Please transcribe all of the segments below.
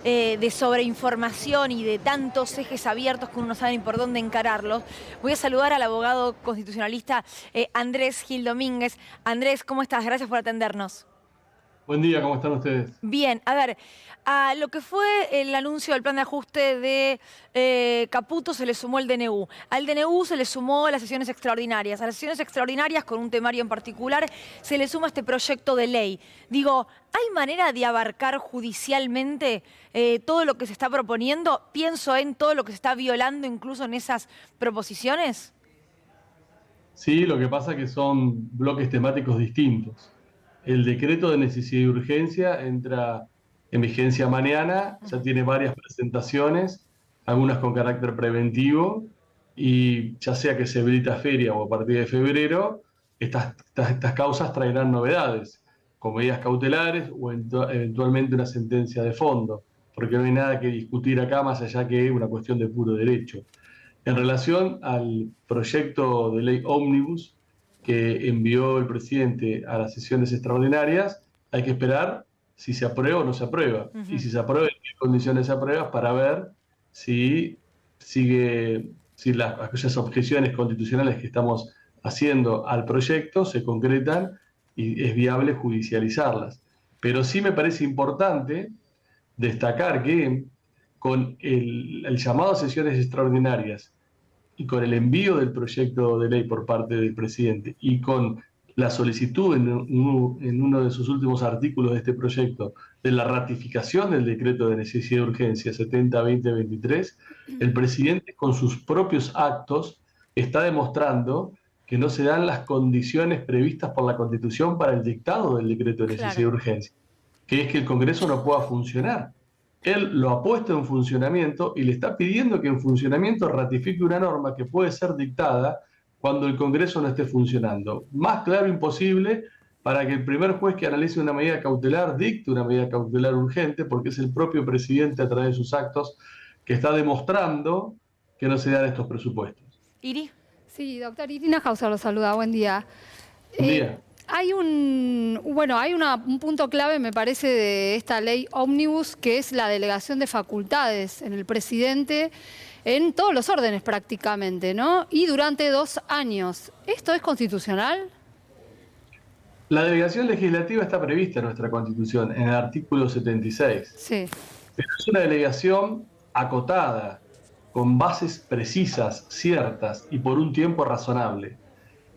de sobreinformación y de tantos ejes abiertos que uno no sabe ni por dónde encararlos, voy a saludar al abogado constitucionalista Andrés Gil Domínguez. Andrés, ¿cómo estás? Gracias por atendernos. Buen día, ¿cómo están ustedes? Bien, a ver, a lo que fue el anuncio del plan de ajuste de Caputo se le sumó el DNU. Al DNU se le sumó las sesiones extraordinarias. A las sesiones extraordinarias, con un temario en particular, se le suma este proyecto de ley. Digo, ¿hay manera de abarcar judicialmente todo lo que se está proponiendo? Pienso en todo lo que se está violando incluso en esas proposiciones. Sí, lo que pasa es que son bloques temáticos distintos. El decreto de necesidad y urgencia entra en vigencia mañana, ya tiene varias presentaciones, algunas con carácter preventivo, y ya sea que se habilita feria o a partir de febrero, estas causas traerán novedades, con medidas cautelares o eventualmente una sentencia de fondo, porque no hay nada que discutir acá más allá que una cuestión de puro derecho. En relación al proyecto de ley ómnibus que envió el presidente a las sesiones extraordinarias, hay que esperar si se aprueba o no se aprueba. Y si se aprueba, en qué condiciones se aprueba, para ver si aquellas objeciones constitucionales que estamos haciendo al proyecto se concretan y es viable judicializarlas. Pero sí me parece importante destacar que con el llamado a sesiones extraordinarias y con el envío del proyecto de ley por parte del presidente y con la solicitud en uno de sus últimos artículos de este proyecto de la ratificación del decreto de necesidad de urgencia 70-2023, el presidente con sus propios actos está demostrando que no se dan las condiciones previstas por la Constitución para el dictado del decreto de necesidad de urgencia, que es que el Congreso no pueda funcionar. Él lo ha puesto en funcionamiento y le está pidiendo que en funcionamiento ratifique una norma que puede ser dictada cuando el Congreso no esté funcionando. Más claro imposible para que el primer juez que analice una medida cautelar dicte una medida cautelar urgente, porque es el propio presidente a través de sus actos que está demostrando que no se dan estos presupuestos. ¿Iri? Sí, doctor Irina Hauser lo saluda, buen día. Buen día. Hay un punto clave, me parece, de esta ley ómnibus, que es la delegación de facultades en el presidente en todos los órdenes prácticamente, ¿no? Y durante 2 años. ¿Esto es constitucional? La delegación legislativa está prevista en nuestra Constitución, en el artículo 76. Sí. Pero es una delegación acotada, con bases precisas, ciertas y por un tiempo razonable.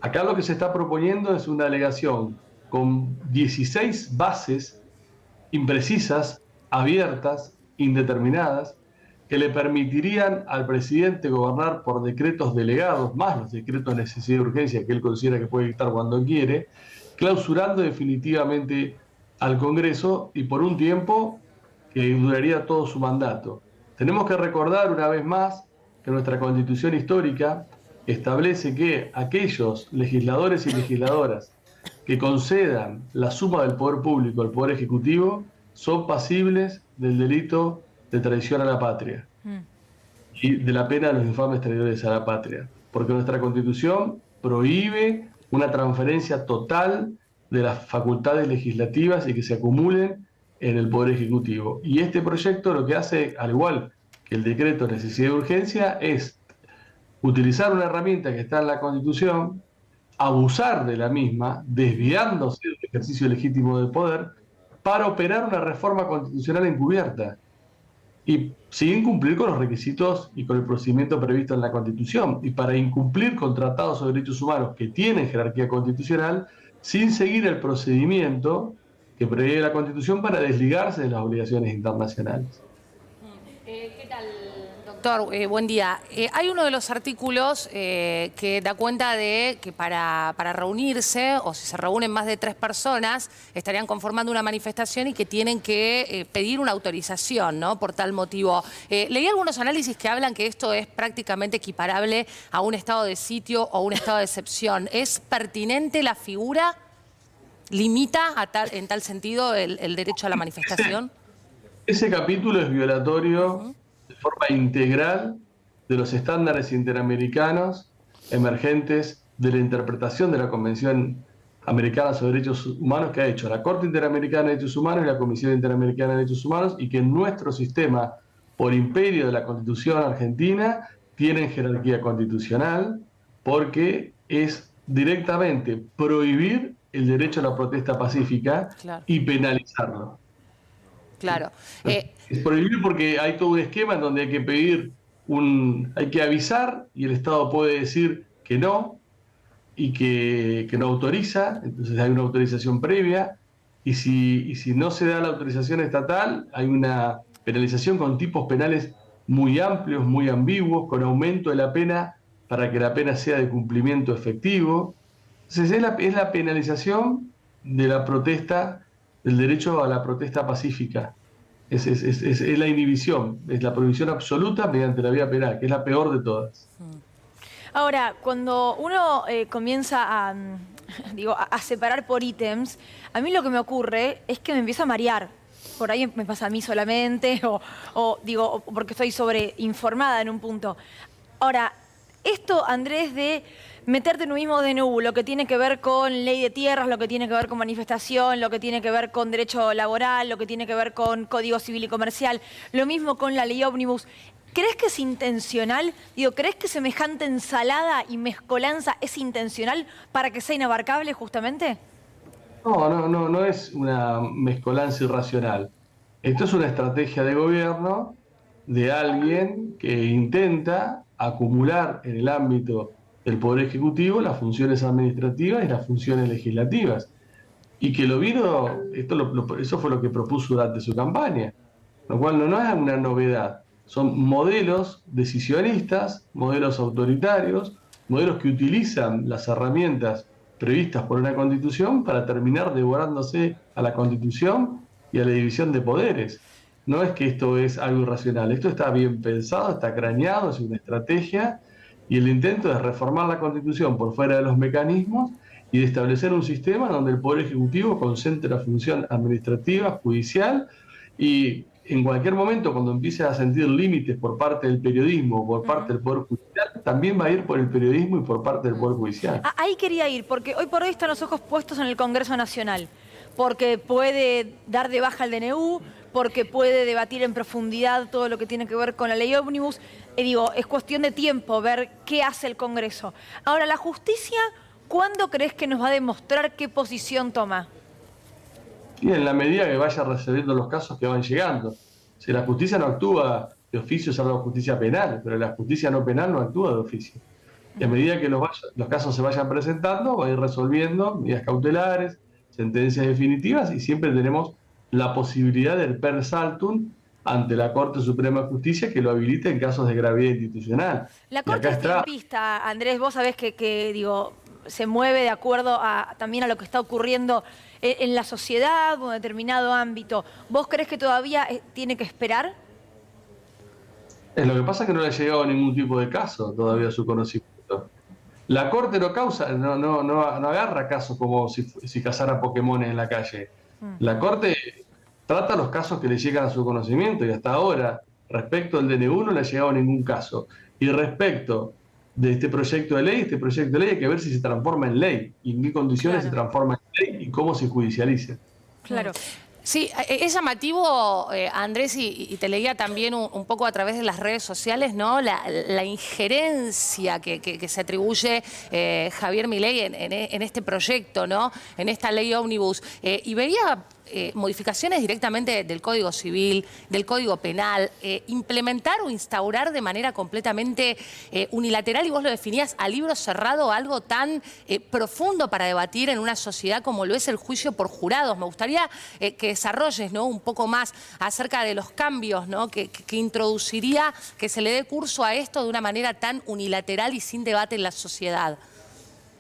Acá lo que se está proponiendo es una delegación con 16 bases imprecisas, abiertas, indeterminadas, que le permitirían al presidente gobernar por decretos delegados, más los decretos de necesidad y urgencia que él considera que puede dictar cuando quiere, clausurando definitivamente al Congreso y por un tiempo que duraría todo su mandato. Tenemos que recordar una vez más que nuestra Constitución histórica establece que aquellos legisladores y legisladoras que concedan la suma del poder público al poder ejecutivo son pasibles del delito de traición a la patria y de la pena de los infames traidores a la patria, porque nuestra Constitución prohíbe una transferencia total de las facultades legislativas y que se acumulen en el poder ejecutivo. Y este proyecto lo que hace, al igual que el decreto de necesidad de urgencia, es utilizar una herramienta que está en la Constitución, abusar de la misma, desviándose del ejercicio legítimo del poder, para operar una reforma constitucional encubierta y sin cumplir con los requisitos y con el procedimiento previsto en la Constitución, y para incumplir con tratados sobre derechos humanos que tienen jerarquía constitucional, sin seguir el procedimiento que prevé la Constitución para desligarse de las obligaciones internacionales. ¿Qué tal, doctor? Buen día. Hay uno de los artículos que da cuenta de que para reunirse, o si se reúnen más de 3 personas, estarían conformando una manifestación y que tienen que pedir una autorización, ¿no? Por tal motivo. Leí algunos análisis que hablan que esto es prácticamente equiparable a un estado de sitio o un estado de excepción. ¿Es pertinente la figura? ¿Limita en tal sentido el derecho a la manifestación? Ese capítulo es violatorio de forma integral de los estándares interamericanos emergentes de la interpretación de la Convención Americana sobre Derechos Humanos que ha hecho la Corte Interamericana de Derechos Humanos y la Comisión Interamericana de Derechos Humanos, y que en nuestro sistema, por imperio de la Constitución argentina, tienen jerarquía constitucional, porque es directamente prohibir el derecho a la protesta pacífica Claro. y penalizarlo. Claro. Es prohibir porque hay todo un esquema en donde hay que pedir hay que avisar y el Estado puede decir que no y que no autoriza, entonces hay una autorización previa, y si no se da la autorización estatal, hay una penalización con tipos penales muy amplios, muy ambiguos, con aumento de la pena para que la pena sea de cumplimiento efectivo. Entonces es la penalización de la protesta, del derecho a la protesta pacífica. Es la inhibición, es la prohibición absoluta mediante la vía penal, que es la peor de todas. Ahora, cuando uno comienza digo, a separar por ítems, a mí lo que me ocurre es que me empieza a marear. Por ahí me pasa a mí solamente, o porque estoy sobreinformada en un punto. Ahora, esto, Andrés, de meterte en un mismo DNU, lo que tiene que ver con ley de tierras, lo que tiene que ver con manifestación, lo que tiene que ver con derecho laboral, lo que tiene que ver con Código Civil y Comercial, lo mismo con la ley ómnibus. ¿Crees que es intencional? Digo, ¿crees que semejante ensalada y mezcolanza es intencional para que sea inabarcable justamente? No es una mezcolanza irracional. Esto es una estrategia de gobierno de alguien que intenta acumular en el ámbito del Poder Ejecutivo las funciones administrativas y las funciones legislativas. Y que eso fue lo que propuso durante su campaña, lo cual no es una novedad. Son modelos decisionistas, modelos autoritarios, modelos que utilizan las herramientas previstas por una Constitución para terminar devorándose a la Constitución y a la división de poderes. No es que esto es algo irracional, esto está bien pensado, está craneado, es una estrategia, y el intento es reformar la Constitución por fuera de los mecanismos y de establecer un sistema donde el Poder Ejecutivo concentre la función administrativa, judicial, y en cualquier momento, cuando empiece a sentir límites por parte del periodismo o por parte del Poder Judicial, también va a ir por el periodismo y por parte del Poder Judicial. Ahí quería ir, porque hoy por hoy están los ojos puestos en el Congreso Nacional, porque puede dar de baja el DNU, porque puede debatir en profundidad todo lo que tiene que ver con la ley ómnibus. Digo, es cuestión de tiempo ver qué hace el Congreso. Ahora, la justicia, ¿cuándo crees que nos va a demostrar qué posición toma? Y en la medida que vaya resolviendo los casos que van llegando. Si la justicia no actúa de oficio, salvo la justicia penal, pero la justicia no penal no actúa de oficio. Y a medida que los casos se vayan presentando, va a ir resolviendo medidas cautelares, sentencias definitivas, y siempre tenemos la posibilidad del per saltum ante la Corte Suprema de Justicia, que lo habilite en casos de gravedad institucional. La Corte es tiempista, Andrés, vos sabés que digo, se mueve de acuerdo también a lo que está ocurriendo en la sociedad o en determinado ámbito. ¿Vos creés que todavía tiene que esperar? Lo que pasa es que no le ha llegado ningún tipo de caso todavía a su conocimiento. La Corte no agarra casos como si cazara Pokémon en la calle. La Corte trata los casos que le llegan a su conocimiento, y hasta ahora, respecto al DNU, no le ha llegado ningún caso. Y respecto de este proyecto de ley hay que ver si se transforma en ley, y en qué condiciones se transforma en ley y cómo se judicializa. Claro. Sí, es llamativo, Andrés, y te leía también un poco a través de las redes sociales, ¿no? La injerencia que se atribuye Javier Milei en este proyecto, ¿no? En esta ley ómnibus. Y veía modificaciones directamente del Código Civil, del Código Penal, implementar o instaurar de manera completamente unilateral, y vos lo definías a libro cerrado, algo tan profundo para debatir en una sociedad como lo es el juicio por jurados. Me gustaría que desarrolles, ¿no?, un poco más acerca de los cambios, ¿no?, que introduciría que se le dé curso a esto de una manera tan unilateral y sin debate en la sociedad.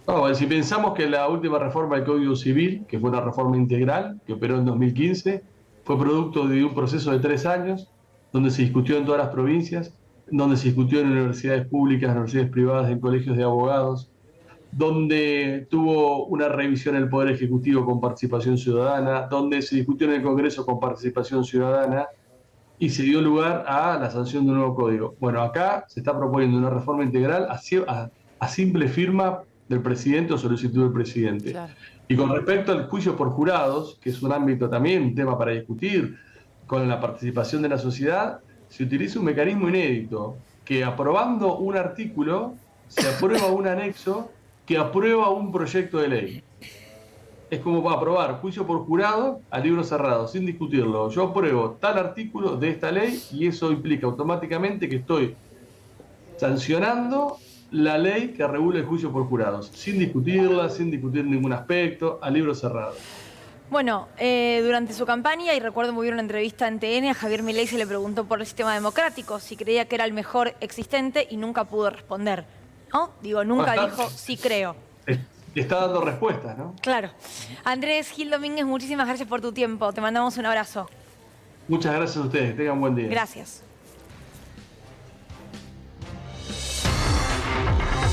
No, si pensamos que la última reforma del Código Civil, que fue una reforma integral, que operó en 2015, fue producto de un proceso de 3 años, donde se discutió en todas las provincias, donde se discutió en universidades públicas, en universidades privadas, en colegios de abogados, donde tuvo una revisión en el Poder Ejecutivo con participación ciudadana, donde se discutió en el Congreso con participación ciudadana, y se dio lugar a la sanción de un nuevo código. Bueno, acá se está proponiendo una reforma integral a simple firma del presidente o solicitud del presidente. Claro. Y con respecto al juicio por jurados, que es un ámbito también, un tema para discutir, con la participación de la sociedad, se utiliza un mecanismo inédito, que aprobando un artículo, se aprueba un anexo que aprueba un proyecto de ley. Es como aprobar juicio por jurado a libro cerrado, sin discutirlo. Yo apruebo tal artículo de esta ley y eso implica automáticamente que estoy sancionando la ley que regula el juicio por jurados, sin discutirla, sin discutir ningún aspecto, a libro cerrado. Bueno, durante su campaña, y recuerdo muy bien una entrevista en TN, a Javier Milei se le preguntó por el sistema democrático, si creía que era el mejor existente y nunca pudo responder, ¿no? Digo, nunca dijo, sí creo. Está dando respuestas, ¿no? Claro. Andrés Gil Domínguez, muchísimas gracias por tu tiempo. Te mandamos un abrazo. Muchas gracias a ustedes. Tengan buen día. Gracias.